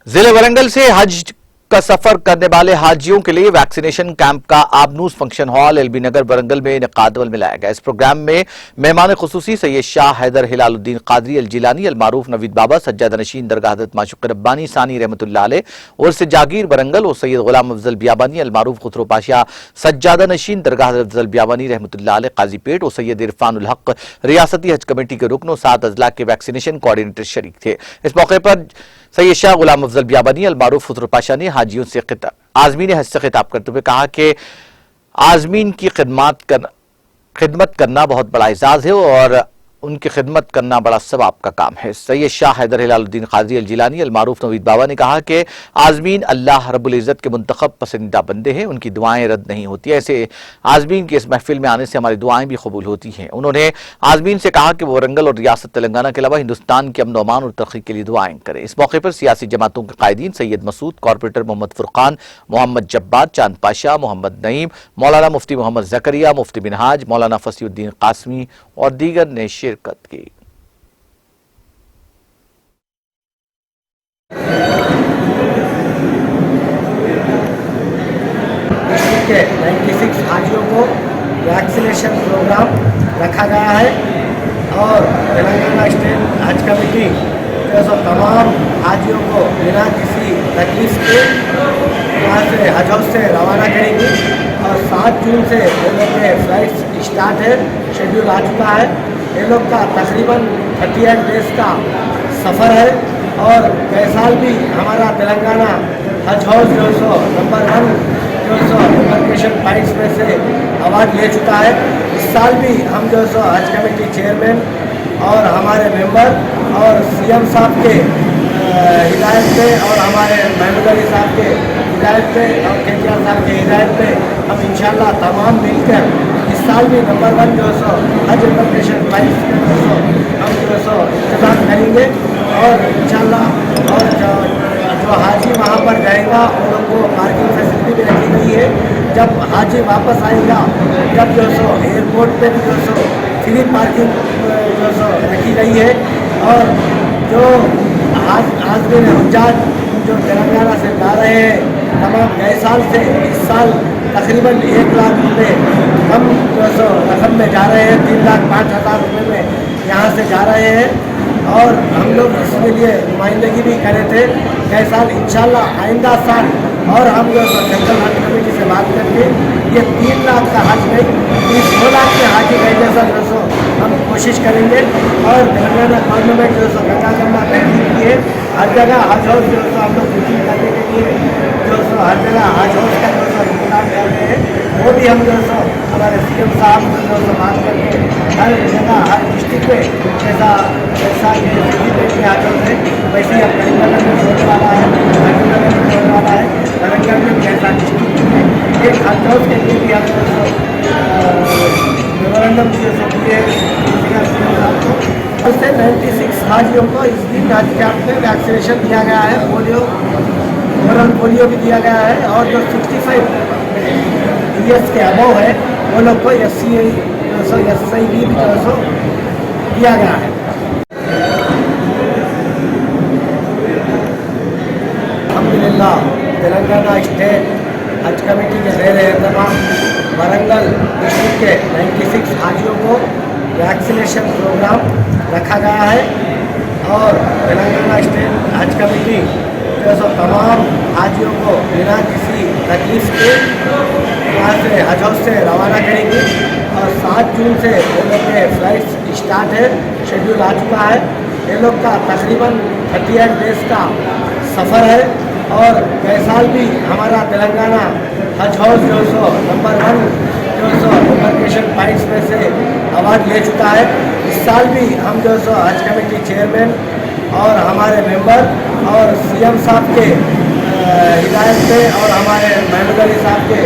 जिले वरंगल से हज का सफर करने वाले हाजियों के लिए वैक्सीनेशन कैंप का आबनूस फंक्शन हॉल एलबी नगर वरंगल में इनेकादवल में लाया गया। इस प्रोग्राम में मेहमान खुसूसी सैयद शाह हैदर हिलालुद्दीन कादरी अल जिलानी अल मारूफ नवीद बाबा सज्जादा नशीन दरगाह हज़रत माशूक़ रब्बानी सानी रहमतुल्लाह अलैह और से जागीर वरंगल और सैयद गुलाम अफजल बियाबानी अल मारूफ खुसरो पाशा सज्जादा नशीन दरगाह हज़रत अफजल बियाबानी रहमतुल्लाह अलैह काजी पेट और सैयद इरफानुल हक रियासती हज कमेटी के रुकन और 7 अजला के वैक्सीनेशन कोऑर्डिनेटर शरीक थे। इस मौके पर सैयद शाह गुलाम अफजल बियाबानी अल मारूफ खुसरो पाशा ने हाजियों से आज़मीन हज से खिताब करते हुए कहा कि आज़मीन की खिदमत करना बहुत बड़ा एजाज है और उनकी खिदमत करना बड़ा सवाब का काम है। सैयद शाह हैदर हिलालुद्दीन कादरी अल जिलानी अल मारूफ नवीद बाबा ने कहा कि आज़मीन अल्लाह रब्बुल इज़्ज़त के मुंतखब पसंदीदा बंदे हैं, उनकी दुआएं रद्द नहीं होती। ऐसे आज़मीन की इस महफिल में आने से हमारी दुआएं भी कबूल होती हैं। उन्होंने आज़मीन से कहा कि वो वरंगल और रियासत तेलंगाना के अलावा हिंदुस्तान के अमन अमान और तरक्की के लिए दुआएं करें। इस मौके पर सियासी जमातों के कायदीन सैयद मसूद, कॉरपोरेटर मोहम्मद फुरकान, मोहम्मद जब्बार, चांद पाशा, मोहम्मद नईम, मौलाना मुफ्ती मोहम्मद जकरिया, मुफ्ती मिनहाज, मौलाना फसीउद्दीन कासमी और दीगर ने शिरकत की। के 96 हाजियों को वैक्सीनेशन प्रोग्राम रखा गया है और तेलंगाना स्टेट हज कमेटी जो तमाम हाजियों को बिना किसी तकलीफ के यहाँ से हज हाउस से रवाना करेंगी और 7 जून से ये लोग के फ्लाइट्स स्टार्ट है, शेड्यूल आ चुका है। ये लोग का तकरीबन 38 डेज का सफ़र है और गए साल भी हमारा तेलंगाना हज हाउस जो सो नंबर 1 एम्बार्केशन पॉइंट्स में से अवार्ड ले चुका है। इस साल भी हम जो सो हज कमेटी चेयरमैन और हमारे मेंबर और सीएम साहब के हिदायत पे और हमारे महमूद अली साहब के हिदायत पे और केटीआर साहब के हिदायत पे हम इंशाल्लाह तमाम मिलकर इस साल भी नंबर 1 जो सो हज एम्बार्केशन पॉइंट्स में जो सो हम जो सो इंतजाम करेंगे और इंशाल्लाह और जो हाजी वहाँ पर जाएगा उन लोग को पार्किंग फैसिलिटी भी रखी गई है। जब हाजी वापस आएगा जब जो सो एयरपोर्ट पे भी जो सो फ्री पार्किंग जो सो रखी गई है और जो हाज़रीन हुज्जाज जो तेलंगाना से जा रहे हैं तमाम गए साल से इस साल तकरीबन 1 लाख रुपये कम जो सो रकम में जा रहे हैं, 3,05,000 रुपये में यहाँ से जा रहे हैं और हम लोग इसके लिए नुमाइंदगी भी करे थे। गए साल इंशाल्लाह आइंदा साल और हम जो सेंट्रल हज कमेटी से बात करके ये 3 लाख का हज नहीं 2 लाख के हाजी गए जैसा जो सो हम कोशिश करेंगे और तेलंगाना गवर्नमेंट जो सो गंगा जमुना तहरीर की है हर जगह हज हाउस जो सो हम लोग बुकिंग करने के लिए जो सो हर जगह हज हाउस का जो सो इंतजाम कर रहे हैं। वो भी हम जो सो हमारे सीएम साहब जो सो बात करके हर जगह हर डिस्ट्रिक्ट में जैसा के हज हाउस है वैसे ही अब करीमनगर में होने वाला है, करीमनगर में होने वाला है, वरंगल में जैसा डिस्ट्रिक्ट में एक हज हाउस के लिए भी हम जो सो मेमोरेंडम जो सो दिए उससे 96 हाजियों को इस दिन हज कैंप में वैक्सीनेशन दिया गया है। ओरल पोलियो भी दिया गया है और जो 65 ईयर्स के अबव है वो लोग को SCI भी जो सो दिया गया है। अल्हम्दुलिल्लाह तेलंगाना स्टेट हज कमेटी के ज़ेर एहतमाम वरंगल डिस्ट्रिक्ट के 96 हाजियों को वैक्सीनेशन प्रोग्राम रखा गया है और तेलंगाना स्टेट हज कमेटी जो सो तमाम हाजियों को बिना किसी तकलीफ के यहाँ से हज हाउस से रवाना करेंगी और 7 जून से ये लोग के फ्लाइट्स स्टार्ट है, शेड्यूल आ चुका है। ये लोग का तकरीबन 38 डेज का सफ़र है और गए साल भी हमारा तेलंगाना हज हाउस जो सो नंबर 1 जो सो एम्बार्केशन पॉइंट्स में से अवार्ड ले चुका है। इस साल भी हम जो सो हज कमेटी चेयरमैन और हमारे मेंबर और सीएम साहब के हिदायत पे और हमारे महमूद अली साहब के